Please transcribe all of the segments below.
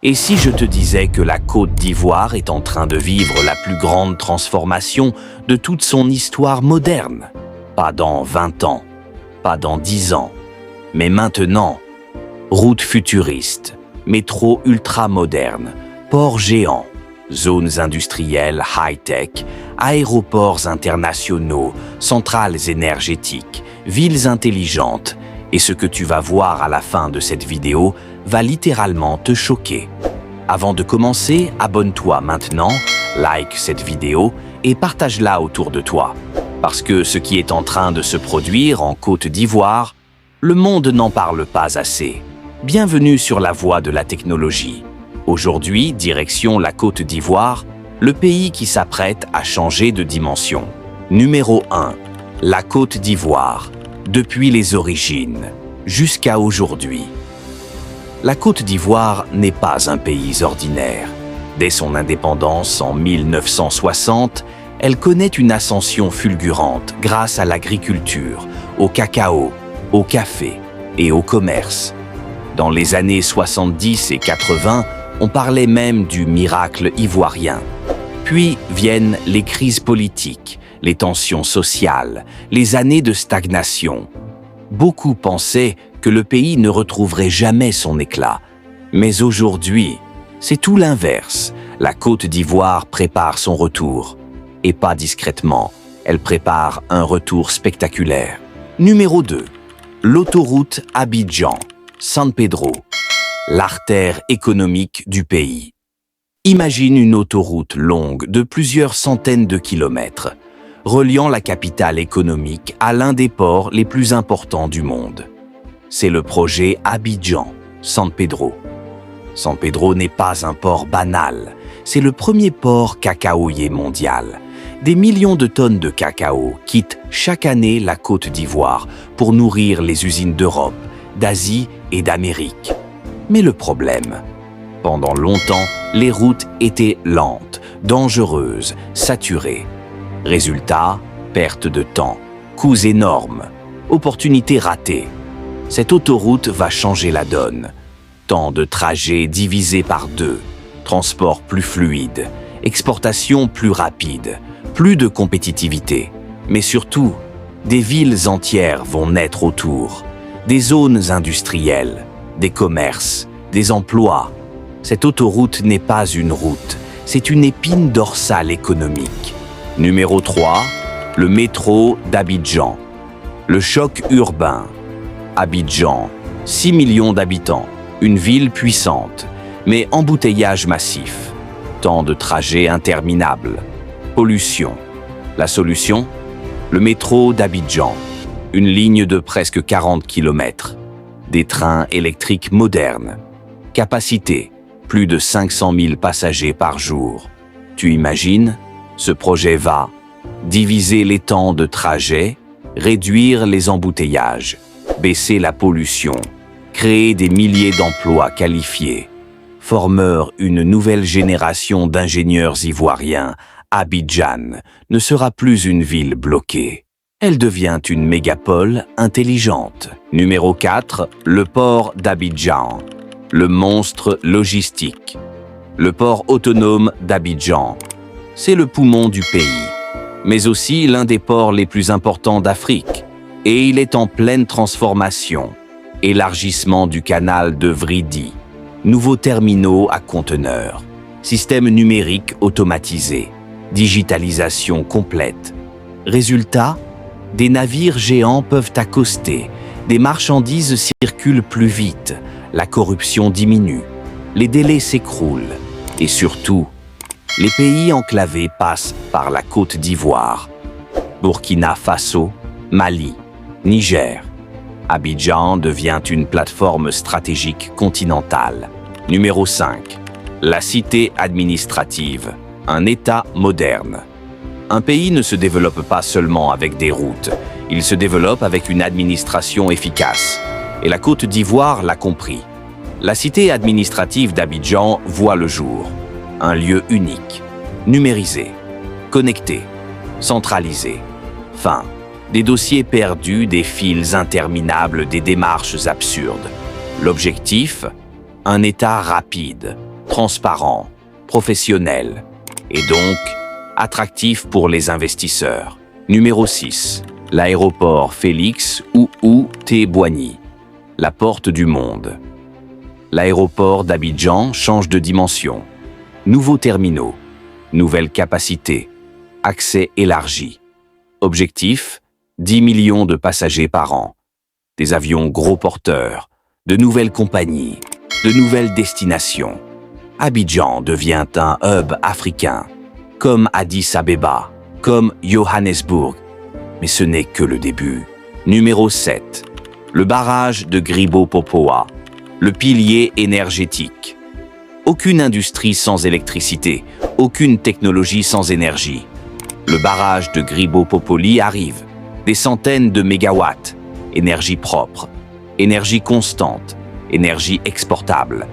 Et si je te disais que la Côte d'Ivoire est en train de vivre la plus grande transformation de toute son histoire moderne? Pas dans 20 ans, pas dans 10 ans, mais maintenant. Routes futuristes, métro ultra-moderne, ports géants, zones industrielles high-tech, aéroports internationaux, centrales énergétiques, villes intelligentes. Et ce que tu vas voir à la fin de cette vidéo va littéralement te choquer. Avant de commencer, abonne-toi maintenant, like cette vidéo et partage-la autour de toi. Parce que ce qui est en train de se produire en Côte d'Ivoire, le monde n'en parle pas assez. Bienvenue sur la voie de la technologie. Aujourd'hui, direction la Côte d'Ivoire, le pays qui s'apprête à changer de dimension. Numéro 1. La Côte d'Ivoire, depuis les origines, jusqu'à aujourd'hui. La Côte d'Ivoire n'est pas un pays ordinaire. Dès son indépendance en 1960, elle connaît une ascension fulgurante grâce à l'agriculture, au cacao, au café et au commerce. Dans les années 70 et 80, on parlait même du miracle ivoirien. Puis viennent les crises politiques, les tensions sociales, les années de stagnation. Beaucoup pensaient que le pays ne retrouverait jamais son éclat. Mais aujourd'hui, c'est tout l'inverse. La Côte d'Ivoire prépare son retour. Et pas discrètement, elle prépare un retour spectaculaire. Numéro 2. L'autoroute Abidjan-San Pedro, l'artère économique du pays. Imagine une autoroute longue de plusieurs centaines de kilomètres, reliant la capitale économique à l'un des ports les plus importants du monde. C'est le projet Abidjan-San Pedro. San Pedro n'est pas un port banal, c'est le premier port cacaoyer mondial. Des millions de tonnes de cacao quittent chaque année la Côte d'Ivoire pour nourrir les usines d'Europe, d'Asie et d'Amérique. Mais le problème, pendant longtemps, les routes étaient lentes, dangereuses, saturées. Résultat, perte de temps, coûts énormes, opportunités ratées. Cette autoroute va changer la donne. Temps de trajet divisé par 2, transport plus fluide, exportation plus rapide, plus de compétitivité. Mais surtout, des villes entières vont naître autour, des zones industrielles, des commerces, des emplois. Cette autoroute n'est pas une route, c'est une épine dorsale économique. Numéro 3, le métro d'Abidjan. Le choc urbain. Abidjan, 6 millions d'habitants, une ville puissante, mais embouteillage massif. Temps de trajet interminable. Pollution. La solution? Le métro d'Abidjan. Une ligne de presque 40 km. Des trains électriques modernes. Capacité, plus de 500 000 passagers par jour. Tu imagines? Ce projet va diviser les temps de trajet, réduire les embouteillages, baisser la pollution, créer des milliers d'emplois qualifiés. Formeur une nouvelle génération d'ingénieurs ivoiriens, Abidjan ne sera plus une ville bloquée. Elle devient une mégapole intelligente. Numéro 4, le port d'Abidjan. Le monstre logistique. Le port autonome d'Abidjan. C'est le poumon du pays, mais aussi l'un des ports les plus importants d'Afrique. Et il est en pleine transformation. Élargissement du canal de Vridi. Nouveaux terminaux à conteneurs. Système numérique automatisé. Digitalisation complète. Résultat, des navires géants peuvent accoster. Des marchandises circulent plus vite. La corruption diminue. Les délais s'écroulent. Et surtout, les pays enclavés passent par la Côte d'Ivoire. Burkina Faso, Mali, Niger. Abidjan devient une plateforme stratégique continentale. Numéro 5. La cité administrative. Un État moderne. Un pays ne se développe pas seulement avec des routes. Il se développe avec une administration efficace. Et la Côte d'Ivoire l'a compris. La cité administrative d'Abidjan voit le jour. Un lieu unique, numérisé, connecté, centralisé. Fin. Des dossiers perdus, des fils interminables, des démarches absurdes. L'objectif? Un État rapide, transparent, professionnel et donc attractif pour les investisseurs. Numéro 6. L'aéroport Félix Houphouët-Boigny, la porte du monde. L'aéroport d'Abidjan change de dimension. Nouveaux terminaux, nouvelles capacités, accès élargi. Objectif, 10 millions de passagers par an. Des avions gros porteurs, de nouvelles compagnies, de nouvelles destinations. Abidjan devient un hub africain, comme Addis Abeba, comme Johannesburg. Mais ce n'est que le début. Numéro 7. Le barrage de Gribo-Popoa, le pilier énergétique. Aucune industrie sans électricité, aucune technologie sans énergie. Le barrage de Gribo-Popoli arrive. Des centaines de mégawatts. Énergie propre, énergie constante, énergie exportable.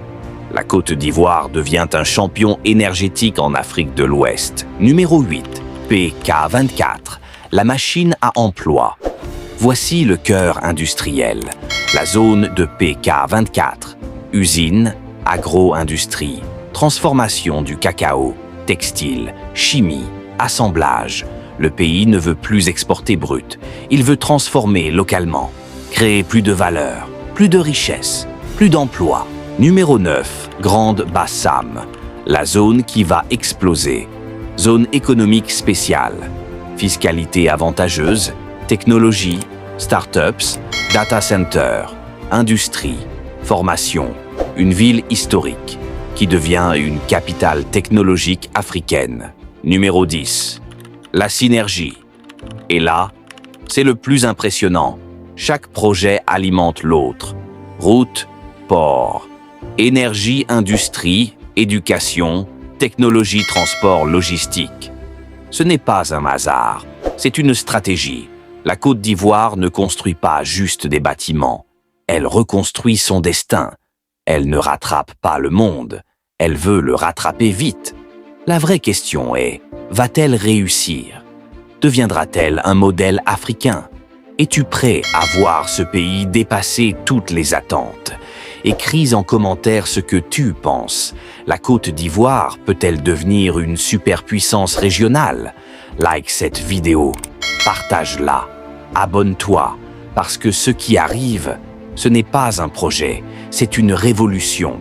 La Côte d'Ivoire devient un champion énergétique en Afrique de l'Ouest. Numéro 8. PK24, la machine à emploi. Voici le cœur industriel, la zone de PK24. Usines, agro-industrie, transformation du cacao, textile, chimie, assemblage. Le pays ne veut plus exporter brut, il veut transformer localement, créer plus de valeur, plus de richesse, plus d'emplois. Numéro 9, Grande Bassam, la zone qui va exploser. Zone économique spéciale, fiscalité avantageuse, technologie, start-ups, data center, industrie, formation, une ville historique qui devient une capitale technologique africaine. Numéro 10. La synergie. Et là, c'est le plus impressionnant. Chaque projet alimente l'autre. Route, port, énergie, industrie, éducation, technologie, transport, logistique. Ce n'est pas un hasard, c'est une stratégie. La Côte d'Ivoire ne construit pas juste des bâtiments. Elle reconstruit son destin. Elle ne rattrape pas le monde. Elle veut le rattraper vite. La vraie question est, va-t-elle réussir? Deviendra-t-elle un modèle africain? Es-tu prêt à voir ce pays dépasser toutes les attentes? Écris en commentaire ce que tu penses. La Côte d'Ivoire peut-elle devenir une superpuissance régionale? Like cette vidéo, partage-la, abonne-toi, parce que ce qui arrive, ce n'est pas un projet, c'est une révolution.